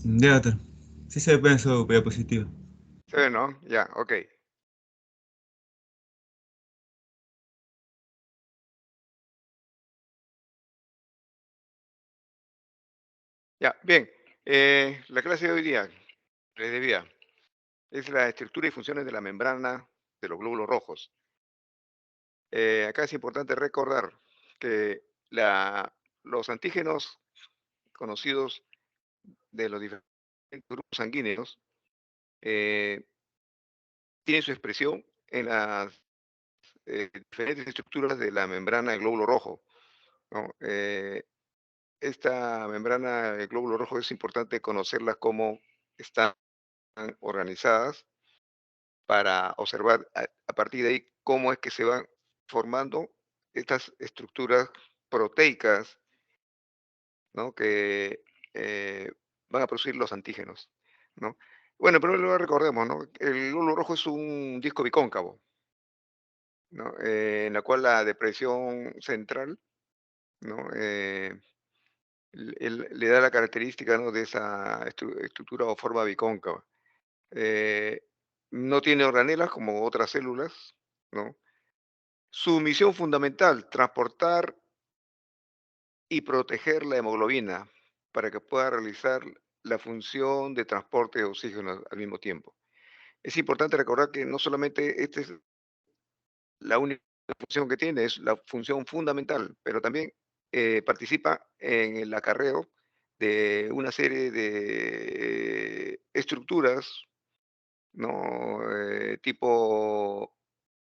Ya está. Sí se ve en su diapositiva. ¿Se ve, no? Ya, ok. Ya, bien. La clase de hoy día, les debía, es la estructura y funciones de la membrana de los glóbulos rojos. Acá es importante recordar que los antígenos conocidos de los diferentes grupos sanguíneos eh, tienen su expresión en las diferentes estructuras de la membrana del glóbulo rojo, ¿no? Esta membrana del glóbulo rojo es importante conocerla cómo están organizadas para observar a partir de ahí cómo es que se van formando estas estructuras proteicas, ¿no? Que van a producir los antígenos, ¿no? Bueno, en primer lugar recordemos, ¿no? El glóbulo rojo es un disco bicóncavo, ¿no? En la cual la depresión central, ¿no? Le da la característica, ¿no? De esa estructura o forma bicóncava. Eh, no tiene organelas como otras células, ¿no? Su misión fundamental, transportar y proteger la hemoglobina para que pueda realizar la función de transporte de oxígeno al mismo tiempo. Es importante recordar que no solamente esta es la única función que tiene, es la función fundamental, pero también participa en el acarreo de una serie de estructuras, ¿no? Tipo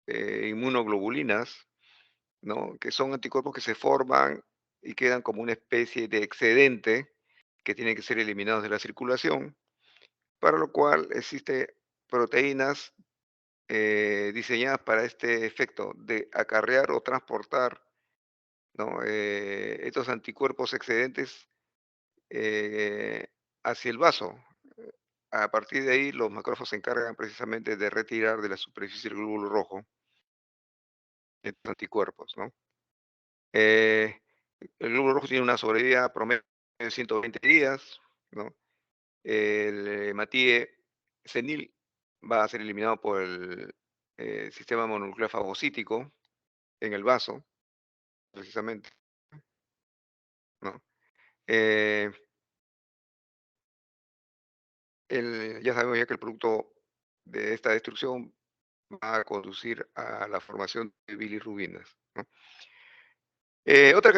inmunoglobulinas, ¿no? Que son anticuerpos que se forman y quedan como una especie de excedente que tienen que ser eliminados de la circulación, para lo cual existe proteínas diseñadas para este efecto de acarrear o transportar, ¿no? Estos anticuerpos excedentes eh, hacia el vaso. A partir de ahí, los macrófagos se encargan precisamente de retirar de la superficie del glóbulo rojo estos anticuerpos, ¿no? Eh, el glóbulo rojo tiene una sobrevida promedio de 120 días, ¿no? El hematíe senil va a ser eliminado por el sistema mononuclear fagocítico en el vaso, precisamente, ¿no? Eh, ya sabemos ya que el producto de esta destrucción va a conducir a la formación de bilirrubinas, ¿no? Otra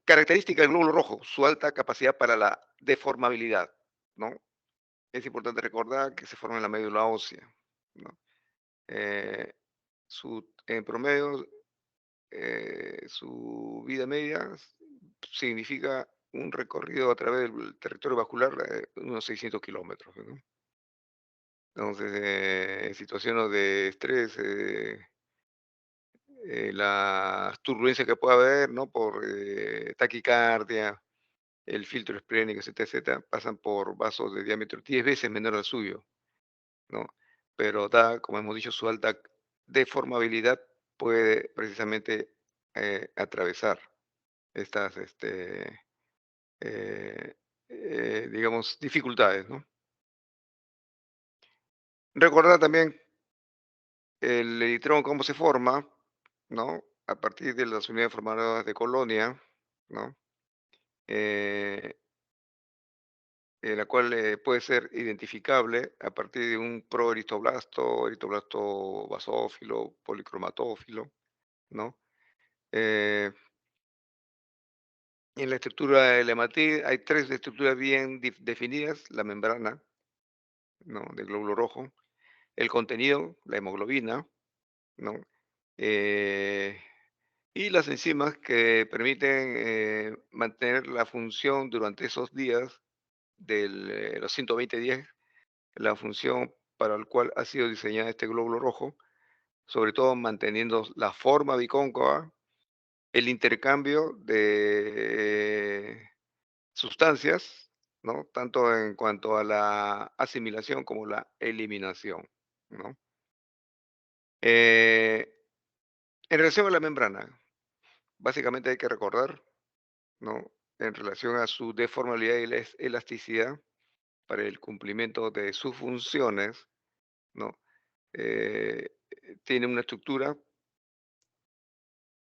característica del glóbulo rojo, su alta capacidad para la deformabilidad, ¿no? Es importante recordar que se forma en la médula ósea, ¿no? Eh, en promedio, su vida media significa un recorrido a través del territorio vascular de unos 600 kilómetros, ¿no? Entonces, en situaciones de estrés, las turbulencias que pueda haber, ¿no? Por taquicardia, el filtro esplénico, etcétera, etcétera, pasan por vasos de diámetro 10 veces menor al suyo, ¿no? Pero da, como hemos dicho, su alta deformabilidad puede precisamente atravesar estas, eh, digamos, dificultades, ¿no? Recordar también el eritrón, cómo se forma, ¿no? A partir de las unidades formadoras de colonia, ¿no? Eh, en la cual puede ser identificable a partir de un proeristoblasto, eritroblasto basófilo, policromatófilo, ¿no? Eh, en la estructura del hematín hay tres estructuras bien definidas: la membrana, ¿no? Del glóbulo rojo, el contenido, la hemoglobina, ¿no? Eh, y las enzimas que permiten mantener la función durante esos días de los 120 días, la función para el cual ha sido diseñada este glóbulo rojo, sobre todo manteniendo la forma bicóncava, el intercambio de sustancias, ¿no? Tanto en cuanto a la asimilación como la eliminación, ¿no? Eh, en relación a la membrana, básicamente hay que recordar, ¿no? En relación a su deformabilidad y elasticidad, para el cumplimiento de sus funciones, ¿no? Tiene una estructura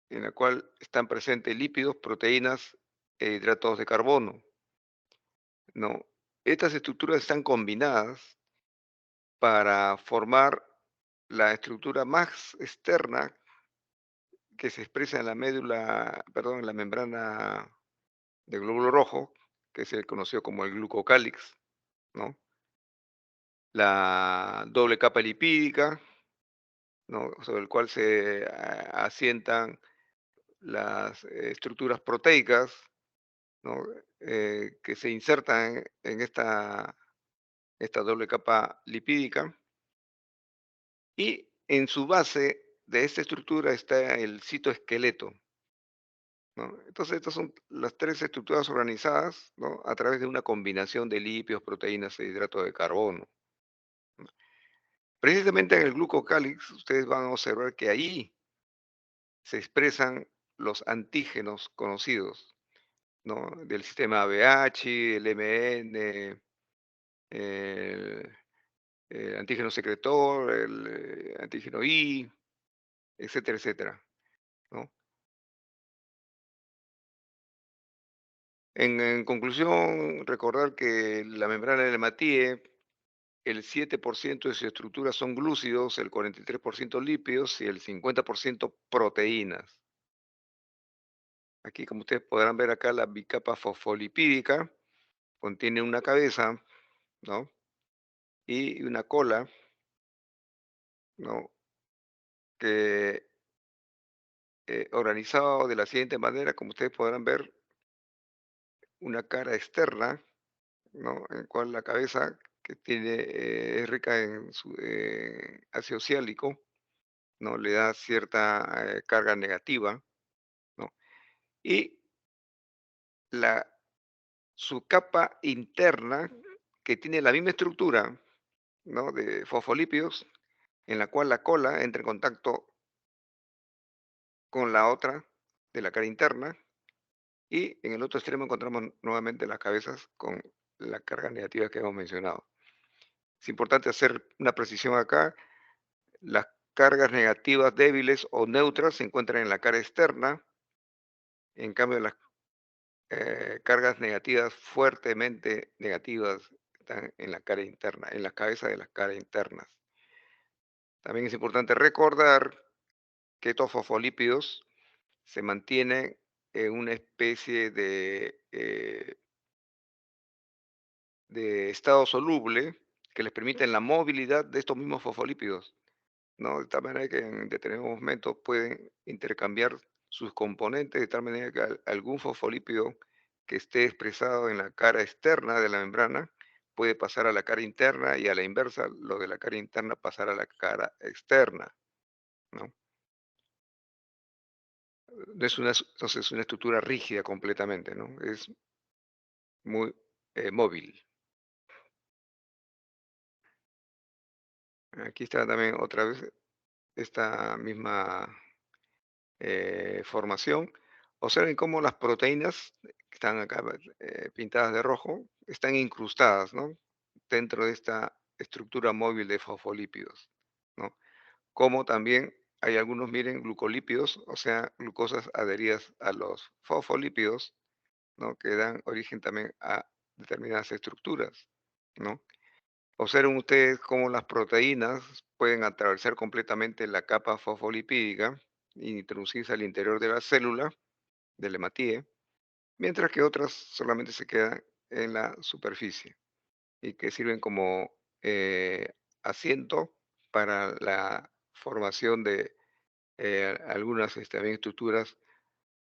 en la cual están presentes lípidos, proteínas e hidratos de carbono, ¿no? Estas estructuras están combinadas para formar la estructura más externa que se expresa en la médula, perdón, en la membrana del glóbulo rojo, que se conoció como el glucocálix, ¿no? La doble capa lipídica, ¿no? Sobre el cual se asientan las estructuras proteicas, ¿no? Que se insertan en esta doble capa lipídica, y en su base de esta estructura está el citoesqueleto, ¿no? Entonces, estas son las tres estructuras organizadas, ¿no? A través de una combinación de lípidos, proteínas e hidratos de carbono. Precisamente en el glucocálix, ustedes van a observar que ahí se expresan los antígenos conocidos, ¿no? Del sistema ABH, el MN, el, el antígeno secretor, el antígeno I, etcétera, etcétera, ¿no? En conclusión, recordar que la membrana de Lematie, el 7% de su estructura son glúcidos, el 43% lípidos y el 50% proteínas. Aquí, como ustedes podrán ver acá, la bicapa fosfolipídica contiene una cabeza, ¿no? Y una cola, ¿no? Que organizado de la siguiente manera, como ustedes podrán ver, una cara externa, ¿no? En cual la cabeza, que tiene, es rica en ácido ciálico, ¿no? Le da cierta carga negativa, ¿no? Y la, su capa interna, que tiene la misma estructura, ¿no? De fosfolípidos, en la cual la cola entra en contacto con la otra de la cara interna, y en el otro extremo encontramos nuevamente las cabezas con la carga negativa que hemos mencionado. Es importante hacer una precisión acá. Las cargas negativas débiles o neutras se encuentran en la cara externa, en cambio las cargas negativas fuertemente negativas están en la cara interna, en las cabezas de las caras internas. También es importante recordar que estos fosfolípidos se mantienen en una especie de estado soluble que les permiten la movilidad de estos mismos fosfolípidos, ¿no? De tal manera que en determinados momentos pueden intercambiar sus componentes de tal manera que algún fosfolípido que esté expresado en la cara externa de la membrana puede pasar a la cara interna, y a la inversa, lo de la cara interna pasar a la cara externa, ¿no? No es entonces una estructura rígida completamente, ¿no? Es muy móvil. Aquí está también otra vez esta misma formación. Observen cómo las proteínas que están acá pintadas de rojo están incrustadas, ¿no? Dentro de esta estructura móvil de fosfolípidos, ¿no? Como también hay algunos, miren, glucolípidos, o sea, glucosas adheridas a los fosfolípidos, ¿no? Que dan origen también a determinadas estructuras, ¿no? Observen ustedes cómo las proteínas pueden atravesar completamente la capa fosfolipídica e introducirse al interior de la célula del hematíe, mientras que otras solamente se quedan en la superficie y que sirven como asiento para la formación de algunas también estructuras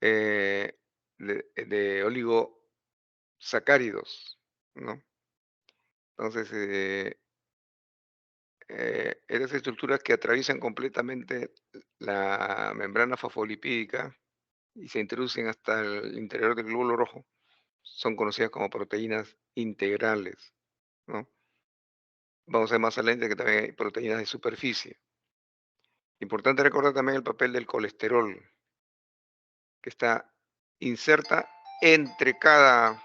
de oligosacáridos, ¿no? Entonces, esas estructuras que atraviesan completamente la membrana fosfolipídica y se introducen hasta el interior del glóbulo rojo son conocidas como proteínas integrales, ¿no? Vamos a ver más adelante que también hay proteínas de superficie. Importante recordar también el papel del colesterol, que está inserta entre cada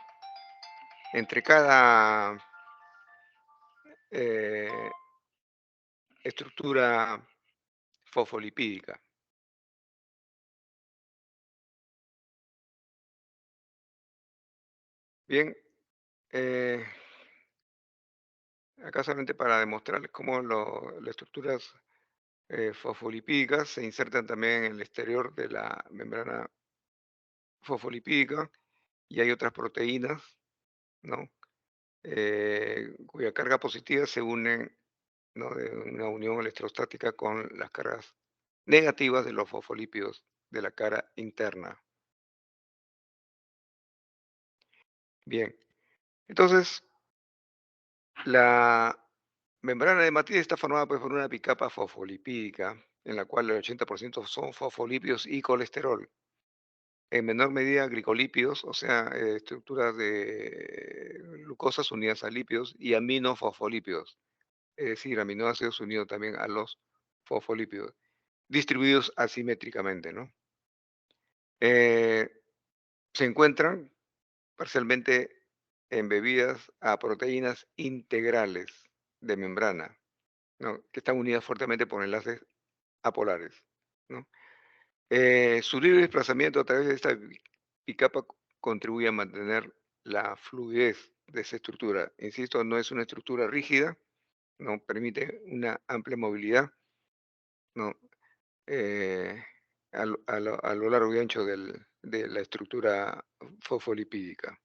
eh, estructura fosfolipídica. Bien, eh, acá solamente para demostrarles cómo las estructuras fosfolipídicas se insertan también en el exterior de la membrana fosfolipídica y hay otras proteínas, ¿no? Cuya carga positiva se unen, ¿no? De una unión electrostática con las cargas negativas de los fosfolípidos de la cara interna. Bien, entonces la membrana de Matrix está formada pues, por una bicapa fosfolipídica, en la cual el 80% son fosfolípidos y colesterol. En menor medida glicolípidos, o sea, estructuras de glucosas unidas a lípidos y aminofosfolípidos, es decir, aminoácidos unidos también a los fosfolípidos, distribuidos asimétricamente, ¿no? Eh, Se encuentran parcialmente embebidas a proteínas integrales de membrana, ¿no? Que están unidas fuertemente por enlaces apolares, ¿no? Su libre desplazamiento a través de esta bicapa contribuye a mantener la fluidez de esa estructura. Insisto, no es una estructura rígida, no permite una amplia movilidad, ¿no? Eh, a lo largo y ancho de la estructura fosfolipídica.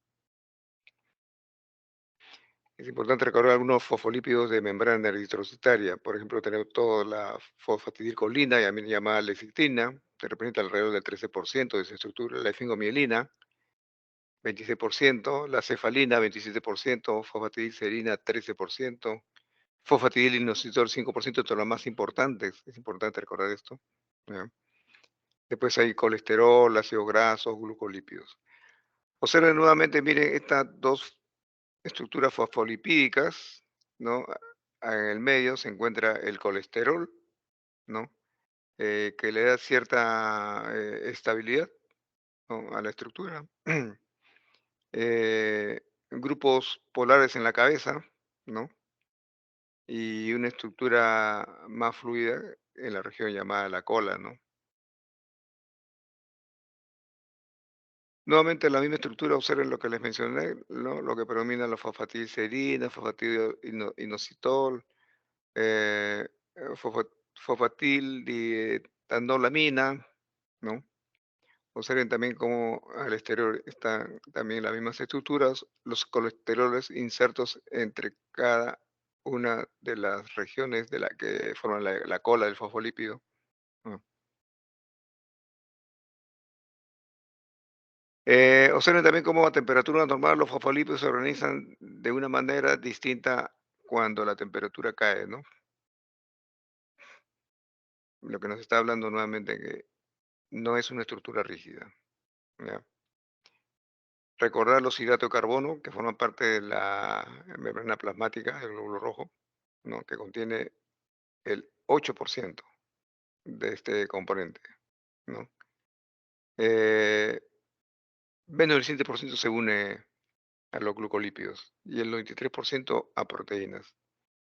Es importante recordar algunos fosfolípidos de membrana eritrocitaria. Por ejemplo, tenemos toda la fosfatidilcolina, también llamada lecitina, que representa alrededor del 13% de esa estructura, la esfingomielina, 26%, la cefalina, 27%, fosfatidilcerina, 13%, fosfatidilinositol, 5%, todas las más importantes. Es importante recordar esto. ¿Ya? Después hay colesterol, ácidos grasos, glucolípidos. Observen nuevamente, miren, estas dos estructuras fosfolipídicas, ¿no? En el medio se encuentra el colesterol, ¿no? Que le da cierta estabilidad, ¿no? A la estructura. Grupos polares en la cabeza, ¿no? Y una estructura más fluida en la región llamada la cola, ¿no? Nuevamente la misma estructura, observen lo que les mencioné, ¿no? Lo que predomina la fosfatidilcerina, fosfatidinoinositol, eh, fosfatilditanolamina, ¿no? Observen también cómo al exterior están también las mismas estructuras, los colesteroles insertos entre cada una de las regiones de la que forman la cola del fosfolípido. ¿No? Observen también cómo a temperatura normal los fosfolípidos se organizan de una manera distinta cuando la temperatura cae, ¿no? Lo que nos está hablando nuevamente que no es una estructura rígida. ¿Ya? Recordar los hidratos de carbono que forman parte de la membrana plasmática del glóbulo rojo, ¿no? Que contiene el 8% de este componente, ¿no? Eh, Menos del 7% se une a los glucolípidos y el 93% a proteínas.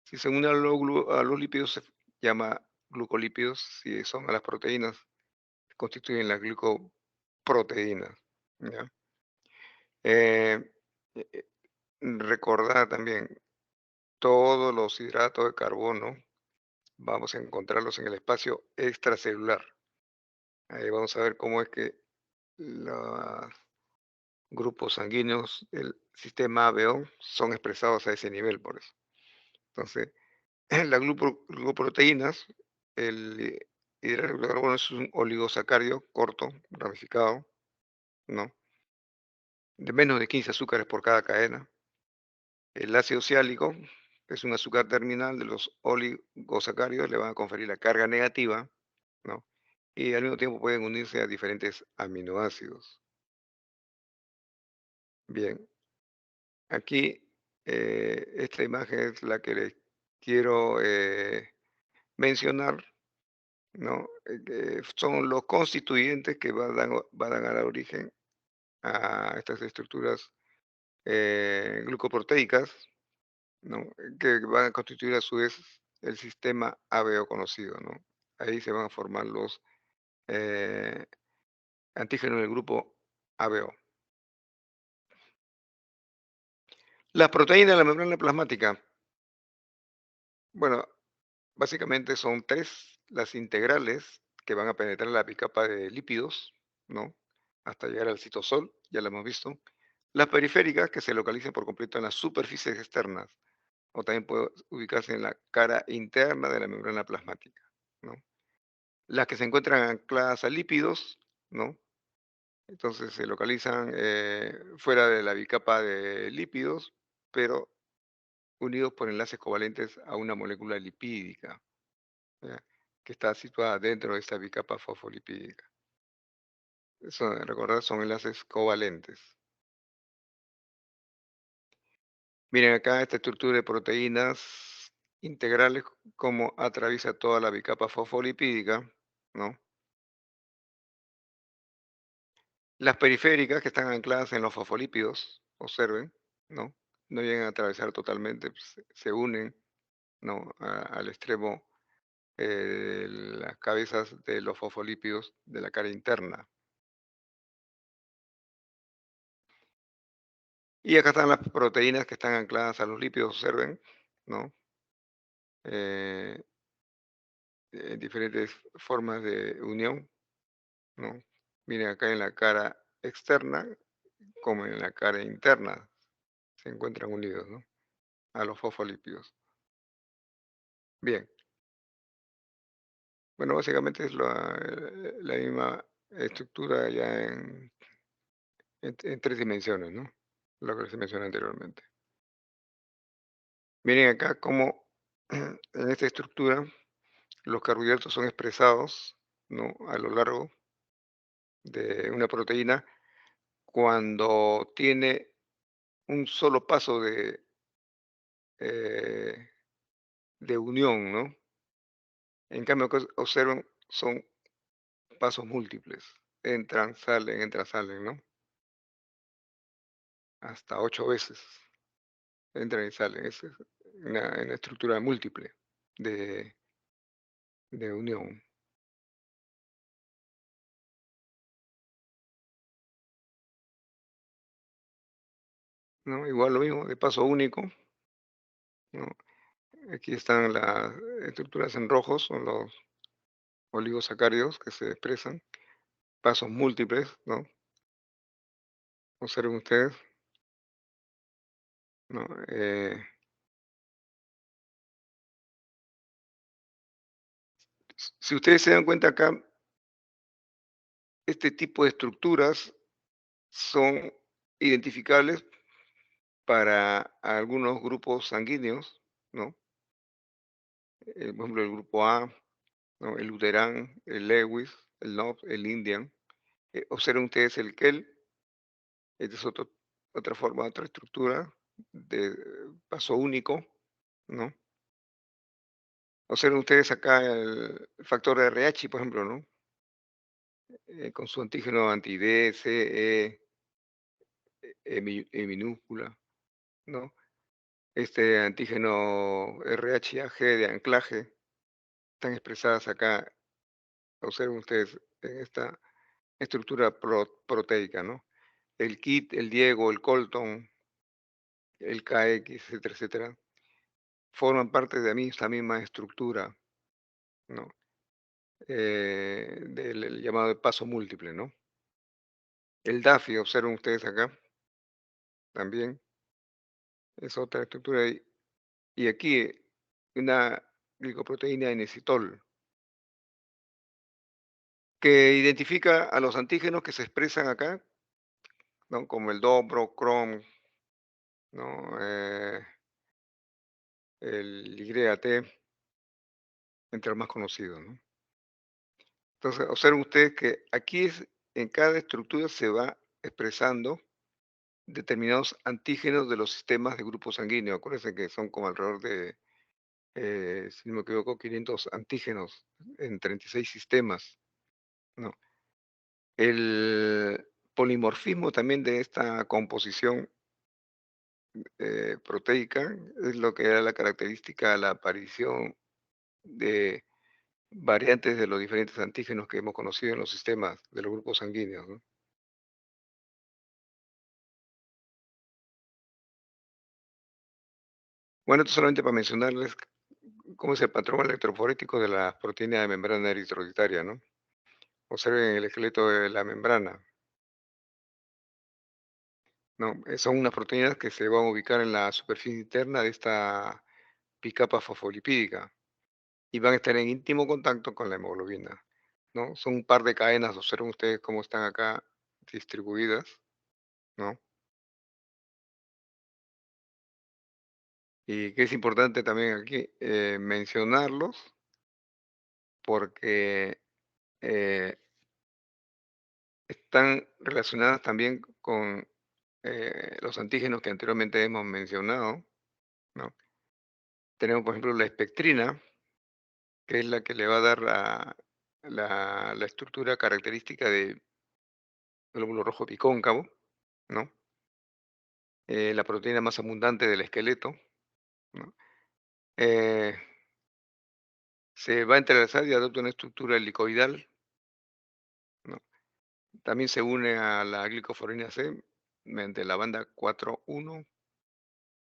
Si se une a a los lípidos se llama glucolípidos, si son a las proteínas, constituyen las glicoproteínas. ¿Ya? Eh, eh, eh, Recordar también, todos los hidratos de carbono vamos a encontrarlos en el espacio extracelular. Ahí vamos a ver cómo es que los grupos sanguíneos del sistema ABO son expresados a ese nivel, por eso. Entonces, las glucoproteínas, el hidrato de carbono es un oligosacario corto, ramificado, ¿no? De menos de 15 azúcares por cada cadena. El ácido siálico es un azúcar terminal de los oligosacáridos, le van a conferir la carga negativa, ¿no? Y al mismo tiempo pueden unirse a diferentes aminoácidos. Bien, aquí esta imagen es la que les quiero mencionar, ¿no? Que son los constituyentes que van a dar origen a estas estructuras glucoproteicas, ¿no? Que van a constituir a su vez el sistema ABO conocido, ¿no? Ahí se van a formar los eh, antígenos del grupo ABO. Las proteínas de la membrana plasmática, bueno, básicamente son tres, las integrales que van a penetrar la bicapa de lípidos, ¿no? Hasta llegar al citosol, ya lo hemos visto. Las periféricas que se localizan por completo en las superficies externas, o también puede ubicarse en la cara interna de la membrana plasmática, ¿no? Las que se encuentran ancladas a lípidos, ¿no? Entonces se localizan fuera de la bicapa de lípidos, pero unidos por enlaces covalentes a una molécula lipídica, ¿ya? Que está situada dentro de esta bicapa fosfolipídica. Eso, recordar, son enlaces covalentes. Miren acá esta estructura de proteínas integrales, cómo atraviesa toda la bicapa fosfolipídica, ¿no? Las periféricas, que están ancladas en los fosfolípidos, observen, ¿no? No llegan a atravesar totalmente, pues, se unen, ¿no? Al extremo de las cabezas de los fosfolípidos de la cara interna. Y acá están las proteínas que están ancladas a los lípidos, observen, ¿no? Eh, en diferentes formas de unión, ¿no? Miren acá en la cara externa como en la cara interna se encuentran unidos, ¿no? A los fosfolípidos. Bien, bueno, básicamente es la misma estructura ya en tres dimensiones, ¿no? Lo que se mencionó anteriormente. Miren acá cómo en esta estructura los carbohidratos son expresados, ¿no? A lo largo de una proteína cuando tiene un solo paso eh, de unión, ¿no? En cambio, que observan, son pasos múltiples. Entran, salen, ¿no? Hasta 8 veces entran y salen. Es una estructura múltiple de, de unión, ¿no? Igual lo mismo, de paso único, ¿no? Aquí están las estructuras en rojos, son los oligosacáridos que se expresan, pasos múltiples, ¿no? Observen ustedes, ¿no? Si ustedes se dan cuenta acá, este tipo de estructuras son identificables para algunos grupos sanguíneos, ¿no? Por ejemplo, el grupo A, ¿no? El Luterán, el Lewis, el NOB, el Indian. Observen ustedes el KEL, esta es otra forma, otra estructura de paso único, ¿no? Observen ustedes acá el factor RH, por ejemplo, ¿no? Con su antígeno anti-D, C, E minúscula, ¿no? Este antígeno RH-AG de anclaje, están expresadas acá, observen ustedes en esta estructura proteica, ¿no? El KIT, el Diego, el Colton, el KX, etcétera, etcétera, forman parte de esta misma estructura, ¿no? Del llamado de paso múltiple, ¿no? El DAFI, observen ustedes acá, también es otra estructura. Y aquí una glicoproteína inositol que identifica a los antígenos que se expresan acá, ¿no? Como el dobro, crom, ¿no? El YT, entre los más conocidos, ¿no? Entonces, observen ustedes que aquí en cada estructura se va expresando determinados antígenos de los sistemas de grupo sanguíneo. Acuérdense que son como alrededor de, si no me equivoco, 500 antígenos en 36 sistemas, ¿no? El polimorfismo también de esta composición proteica es lo que da la característica a la aparición de variantes de los diferentes antígenos que hemos conocido en los sistemas de los grupos sanguíneos, ¿no? Bueno, esto solamente para mencionarles cómo es el patrón electroforético de las proteínas de membrana eritrocitaria, ¿no? Observen el esqueleto de la membrana, ¿no? Son unas proteínas que se van a ubicar en la superficie interna de esta bicapa fosfolipídica y van a estar en íntimo contacto con la hemoglobina, ¿no? Son un par de cadenas, observen ustedes cómo están acá distribuidas, ¿no? Y que es importante también aquí mencionarlos porque eh, están relacionadas también con los antígenos que anteriormente hemos mencionado, ¿no? Tenemos, por ejemplo, la espectrina, que es la que le va a dar la estructura característica del glóbulo rojo bicóncavo, ¿no? La proteína más abundante del esqueleto, ¿no? Eh, Se va a entrelazar y adopta una estructura helicoidal, ¿no? También se une a la glicoforina C mediante la banda 4,1,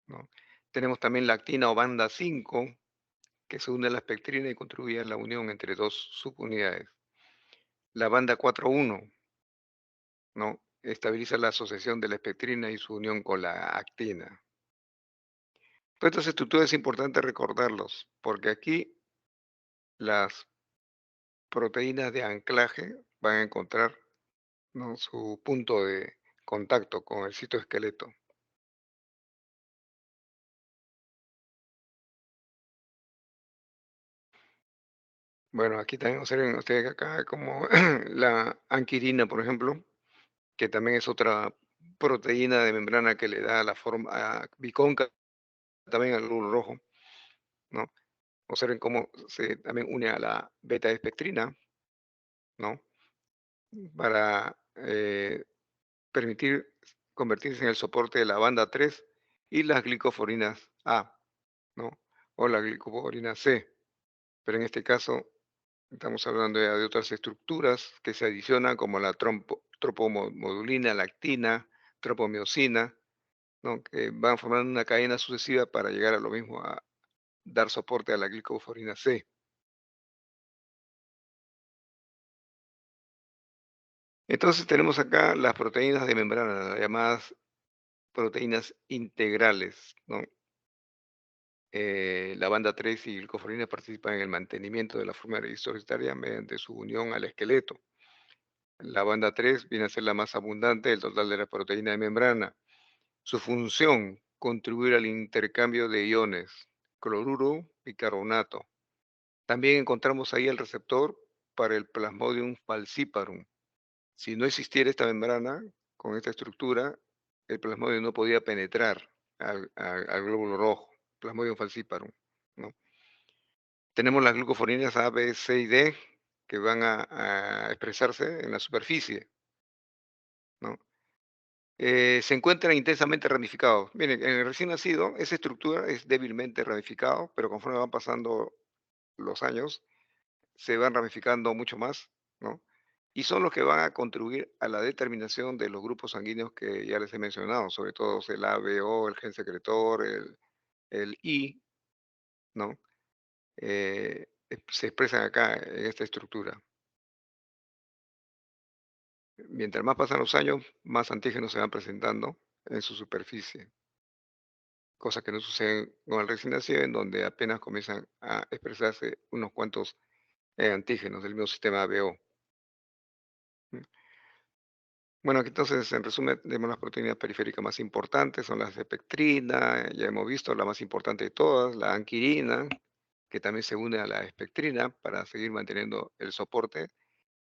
¿no? Tenemos también la actina o banda 5, que se une a la espectrina y contribuye a la unión entre dos subunidades. La banda 4,1, ¿no? Estabiliza la asociación de la espectrina y su unión con la actina. Todas estas estructuras es importante recordarlos, porque aquí las proteínas de anclaje van a encontrar, ¿no?, su punto de contacto con el citoesqueleto. Bueno, aquí también observen ustedes acá como la anquirina, por ejemplo, que también es otra proteína de membrana que le da la forma bicóncava también al glóbulo rojo, ¿no? Observen cómo se también une a la beta-espectrina, ¿no? Para permitir convertirse en el soporte de la banda 3 y las glicoforinas A, ¿no? O la glicoforina C. Pero en este caso estamos hablando ya de otras estructuras que se adicionan como la tropomodulina, lactina, tropomiosina, ¿no?, que van formando una cadena sucesiva para llegar a lo mismo, a dar soporte a la glicoforina C. Entonces tenemos acá las proteínas de membrana, las llamadas proteínas integrales, ¿no? La banda 3 y glicoforina participan en el mantenimiento de la forma eritrocitaria mediante su unión al esqueleto. La banda 3 viene a ser la más abundante del total de la proteína de membrana. Su función, contribuir al intercambio de iones, cloruro, bicarbonato. También encontramos ahí el receptor para el Plasmodium falciparum. Si no existiera esta membrana, con esta estructura, el Plasmodium no podía penetrar al glóbulo rojo, Plasmodium falciparum, ¿no? Tenemos las glucoforinas A, B, C y D que van a expresarse en la superficie, ¿no? Se encuentran intensamente ramificados. Miren, en el recién nacido, esa estructura es débilmente ramificado, pero conforme van pasando los años, se van ramificando mucho más, ¿no? Y son los que van a contribuir a la determinación de los grupos sanguíneos que ya les he mencionado, sobre todo el ABO, el gen secretor, el I, ¿no? Se expresan acá en esta estructura. Mientras más pasan los años, más antígenos se van presentando en su superficie, cosa que no sucede con el recién nacido, en donde apenas comienzan a expresarse unos cuantos antígenos del mismo sistema ABO. ¿Mm? Bueno, aquí entonces, en resumen, tenemos las proteínas periféricas más importantes, son las de pectrina, ya hemos visto la más importante de todas, la anquirina, que también se une a la espectrina para seguir manteniendo el soporte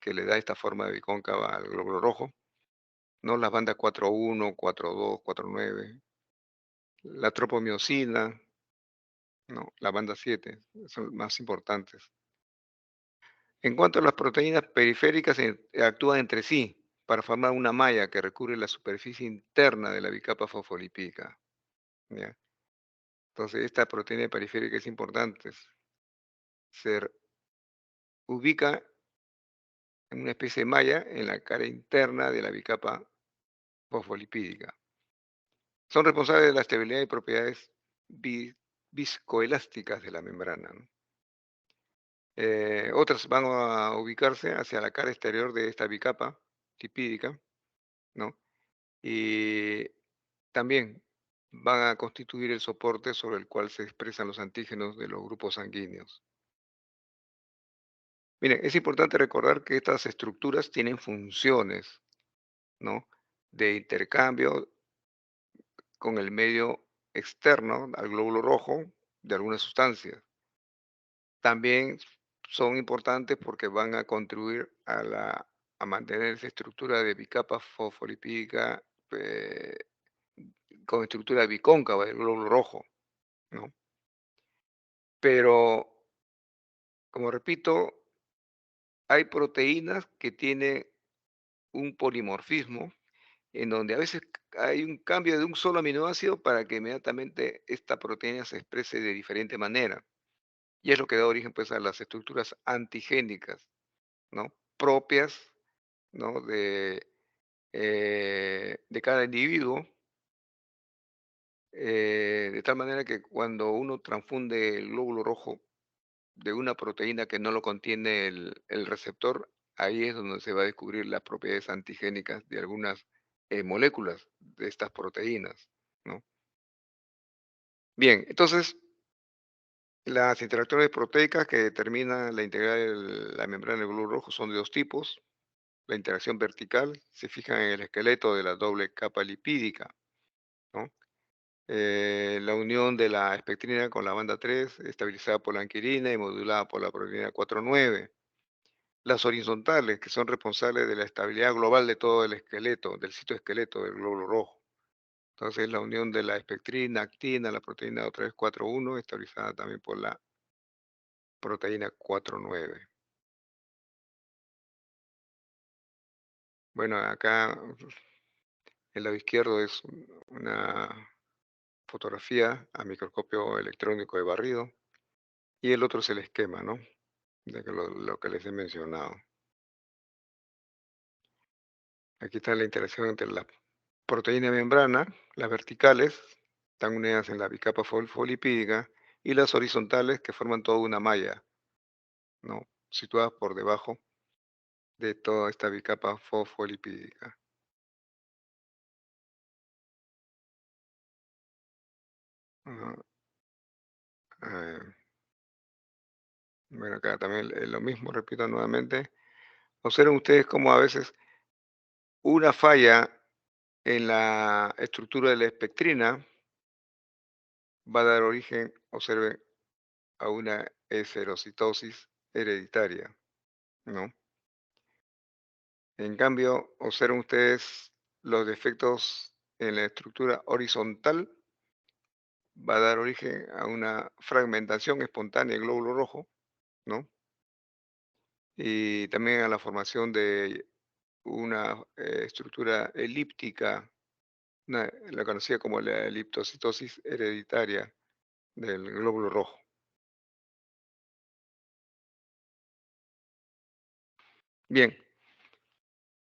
que le da esta forma de bicóncava al glóbulo rojo, ¿no? Las bandas 4,1, 4,2, 4,9, la tropomiosina, ¿no? La banda 7, son más importantes. En cuanto a las proteínas periféricas, actúan entre sí para formar una malla que recubre la superficie interna de la bicapa fosfolipídica. ¿ya? Entonces, esta proteína periférica es importante. Se ubica en una especie de malla en la cara interna de la bicapa fosfolipídica. Son responsables de la estabilidad y propiedades vi- viscoelásticas de la membrana, ¿no? Otras van a ubicarse hacia la cara exterior de esta bicapa lipídica, ¿no? Y también van a constituir el soporte sobre el cual se expresan los antígenos de los grupos sanguíneos. Miren, es importante recordar que estas estructuras tienen funciones, ¿no? De intercambio con el medio externo al glóbulo rojo de algunas sustancias. También son importantes porque van a contribuir a mantener esa estructura de bicapa fosfolipídica eh, con estructura bicóncava del glóbulo rojo, ¿no? Pero, como repito, hay proteínas que tienen un polimorfismo en donde a veces hay un cambio de un solo aminoácido para que inmediatamente esta proteína se exprese de diferente manera. Y es lo que da origen pues a las estructuras antigénicas, ¿no? Propias, ¿no? De cada individuo, de tal manera que cuando uno transfunde el glóbulo rojo de una proteína que no lo contiene el receptor, ahí es donde se va a descubrir las propiedades antigénicas de algunas moléculas de estas proteínas, ¿no? Bien, entonces las interacciones proteicas que determinan la integridad de la membrana del glóbulo rojo son de dos tipos. La interacción vertical se fija en el esqueleto de la doble capa lipídica, ¿no? La unión de la espectrina con la banda 3, estabilizada por la anquilina y modulada por la proteína 4,9. Las horizontales, que son responsables de la estabilidad global de todo el esqueleto, del citoesqueleto del glóbulo rojo. Entonces, la unión de la espectrina, actina, la proteína otra vez 4,1, estabilizada también por la proteína 4,9. Bueno, acá el lado izquierdo es una fotografía a microscopio electrónico de barrido y el otro es el esquema, ¿no? De que lo que les he mencionado. Aquí está la interacción entre la proteína de membrana, las verticales, están unidas en la bicapa fosfolipídica, y las horizontales que forman toda una malla, ¿no? Situadas por debajo de toda esta bicapa fosfolipídica. Ajá, eh, bueno, acá también es lo mismo, repito nuevamente. Observen ustedes cómo a veces una falla en la estructura de la espectrina va a dar origen, observen, a una esferocitosis hereditaria, ¿no? En cambio, observen ustedes los defectos en la estructura horizontal, va a dar origen a una fragmentación espontánea del glóbulo rojo, ¿no? Y también a la formación de una estructura elíptica, la conocida como la eliptocitosis hereditaria del glóbulo rojo. Bien,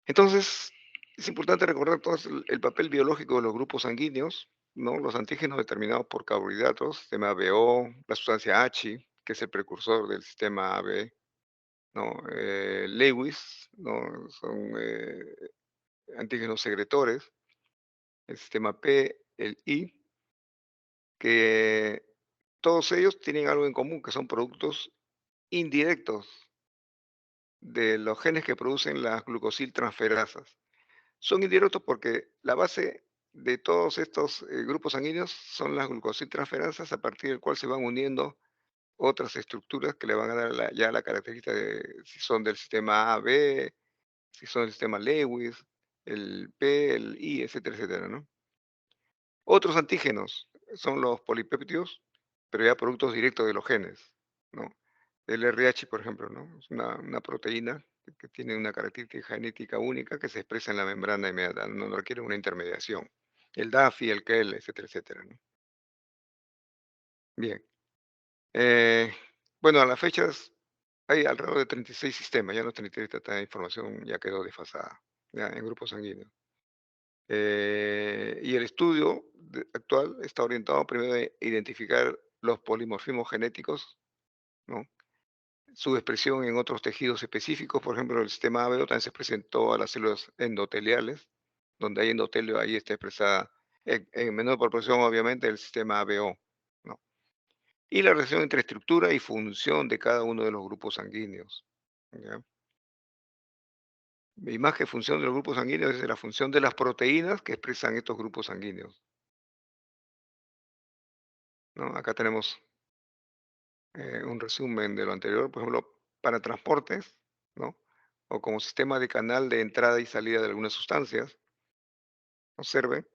entonces es importante recordar todo el papel biológico de los grupos sanguíneos, ¿no? Los antígenos determinados por carbohidratos, sistema ABO, la sustancia H, que es el precursor del sistema AB, ¿no? Lewis, ¿no? Son antígenos secretores, el sistema P, el I, que todos ellos tienen algo en común, que son productos indirectos de los genes que producen las glucosiltransferasas. Son indirectos porque la base de todos estos grupos sanguíneos son las glucosiltransferasas a partir del cual se van uniendo otras estructuras que le van a dar ya la característica de si son del sistema A, B, si son del sistema Lewis, el P, el I, etcétera, etcétera, ¿no? Otros antígenos son los polipéptidos, pero ya productos directos de los genes, ¿no? El RH, por ejemplo, ¿no? Es una proteína que tiene una característica genética única que se expresa en la membrana inmediata, no requiere una intermediación. El DAFI, el KEL, etcétera, etcétera, ¿no? Bien. Eh, bueno, a las fechas hay alrededor de 36 sistemas, ya los 33, esta información ya quedó desfasada, ya en grupos sanguíneos. Y el estudio actual está orientado primero a identificar los polimorfismos genéticos, ¿no? Su expresión en otros tejidos específicos, por ejemplo, el sistema ABO también se presentó a las células endoteliales, donde hay endotelio, ahí está expresada en menor proporción, obviamente, el sistema ABO, ¿no? Y la relación entre estructura y función de cada uno de los grupos sanguíneos, ¿ya? Y más que función de los grupos sanguíneos, es la función de las proteínas que expresan estos grupos sanguíneos, ¿no? Acá tenemos un resumen de lo anterior, por ejemplo, para transportes, ¿no? O como sistema de canal de entrada y salida de algunas sustancias, observen,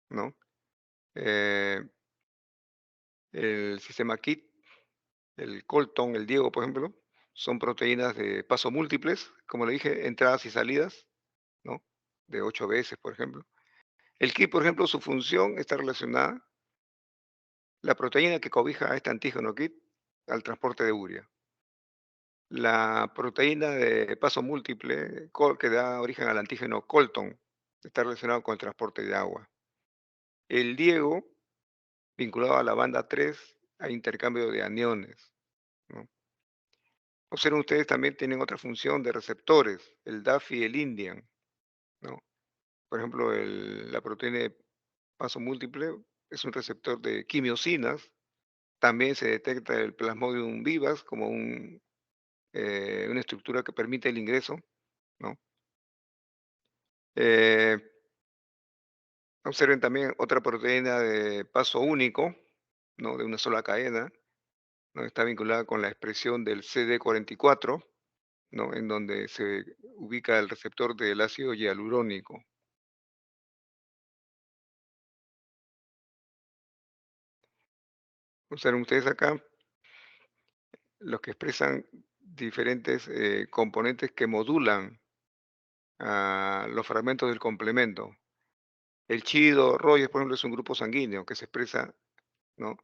¿no? Eh, el sistema KIT, el Colton, el Diego, por ejemplo, son proteínas de paso múltiples, como le dije, entradas y salidas, ¿no? De 8 veces, por ejemplo. El KIT, por ejemplo, su función está relacionada, la proteína que cobija a este antígeno KIT, al transporte de urea. La proteína de paso múltiple que da origen al antígeno Colton está relacionado con el transporte de agua. El Diego, vinculado a la banda 3, a intercambio de aniones, ¿no? Observen ustedes, también tienen otra función de receptores, el DAF y el Indian, ¿no? Por ejemplo, la proteína de paso múltiple es un receptor de quimiosinas. También se detecta el Plasmodium vivas como una estructura que permite el ingreso, ¿no? Eh, Observen también otra proteína de paso único, ¿no? De una sola cadena, ¿no? Está vinculada con la expresión del CD44, ¿no? En donde se ubica el receptor del ácido hialurónico. Observen ustedes acá los que expresan diferentes componentes que modulan a los fragmentos del complemento. El chido, Rogers, por ejemplo, es un grupo sanguíneo que se expresa, ¿no?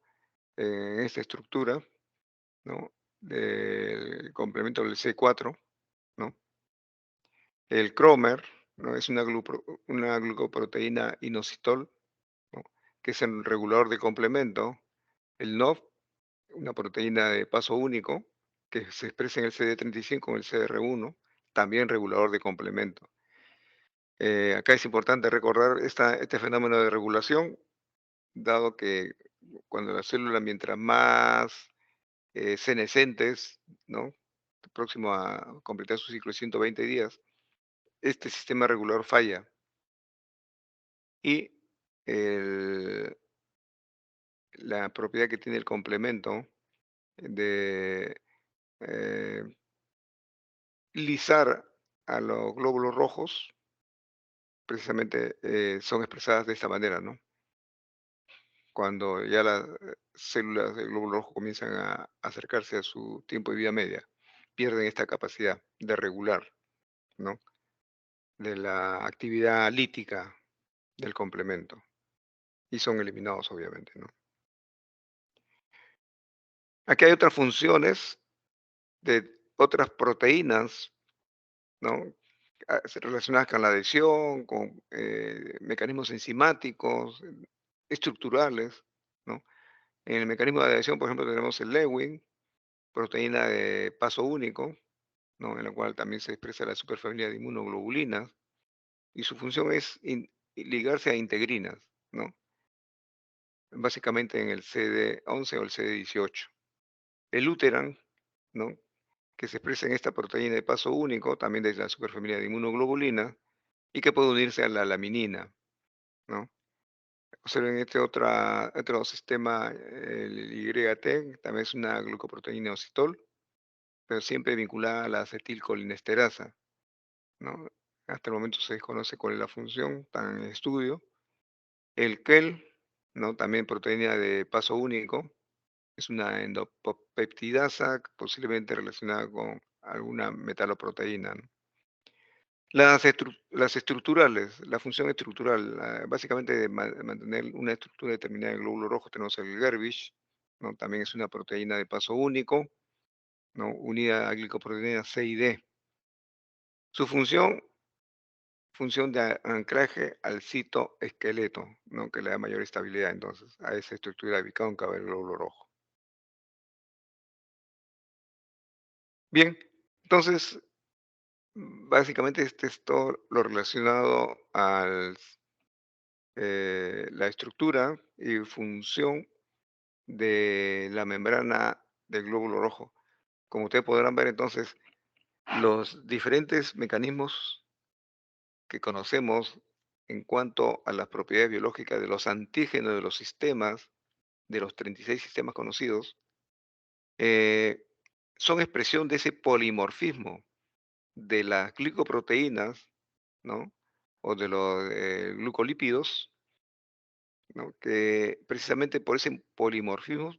En esta estructura, ¿no? Del complemento del C4, ¿no? El cromer, ¿no? Es una glucoproteína inositol, ¿no? Que es el regulador de complemento. El NOF, una proteína de paso único, que se expresa en el CD35 con el CR1, también regulador de complemento. Acá es importante recordar este fenómeno de regulación, dado que cuando la célula, mientras más senescentes, ¿no? Próximo a completar su ciclo de 120 días, este sistema regulador falla y el- la propiedad que tiene el complemento de eh, lisar a los glóbulos rojos, precisamente son expresadas de esta manera, ¿no? Cuando ya las células del glóbulo rojo comienzan a acercarse a su tiempo de vida media, pierden esta capacidad de regular, ¿no? De la actividad lítica del complemento y son eliminados, obviamente, ¿no? Aquí hay otras funciones de otras proteínas, ¿no? Relacionadas con la adhesión, con mecanismos enzimáticos, estructurales, ¿no? En el mecanismo de adhesión, por ejemplo, tenemos el Lewin, proteína de paso único, ¿no? En la cual también se expresa la superfamilia de inmunoglobulinas, y su función es ligarse a integrinas, ¿no? Básicamente en el CD11 o el CD18. El Luteran, ¿no? Que se expresa en esta proteína de paso único, también de la superfamilia de inmunoglobulina, y que puede unirse a la laminina, ¿no? Observen otro sistema, el YT, también es una glucoproteína ocitol, pero siempre vinculada a la acetilcolinesterasa, ¿no? Hasta el momento se desconoce cuál es la función, está en estudio. El KEL, ¿no? También proteína de paso único, es una endopeptidasa posiblemente relacionada con alguna metaloproteína, ¿no? Las estructurales, la función estructural, básicamente de mantener una estructura determinada del glóbulo rojo, tenemos el Gervish, ¿no? También es una proteína de paso único, ¿no? Unida a glicoproteína C y D. Su función de anclaje al citoesqueleto, ¿no? Que le da mayor estabilidad entonces a esa estructura bicóncava del glóbulo rojo. Bien, entonces, básicamente este es todo lo relacionado a la estructura y función de la membrana del glóbulo rojo. Como ustedes podrán ver entonces, los diferentes mecanismos que conocemos en cuanto a las propiedades biológicas de los antígenos de los sistemas, de los 36 sistemas conocidos, eh, son expresión de ese polimorfismo de las glicoproteínas, ¿no? O de los glucolípidos, ¿no? Que precisamente por ese polimorfismo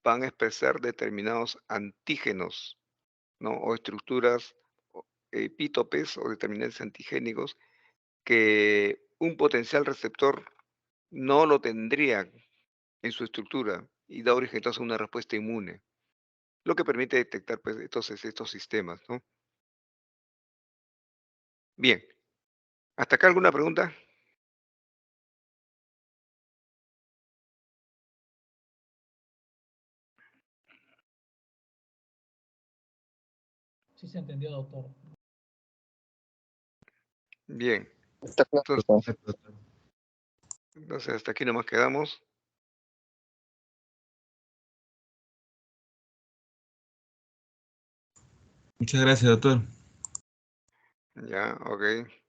van a expresar determinados antígenos, ¿no? O estructuras epítopes o determinantes antigénicos que un potencial receptor no lo tendría en su estructura y da origen entonces a una respuesta inmune, lo que permite detectar pues, entonces estos sistemas, ¿no? Bien, ¿hasta acá alguna pregunta? Sí se entendió, doctor. Bien, Está claro, entonces, doctor. Perfecto, doctor. entonces hasta aquí nomás quedamos. Muchas gracias, doctor. Ya, ok.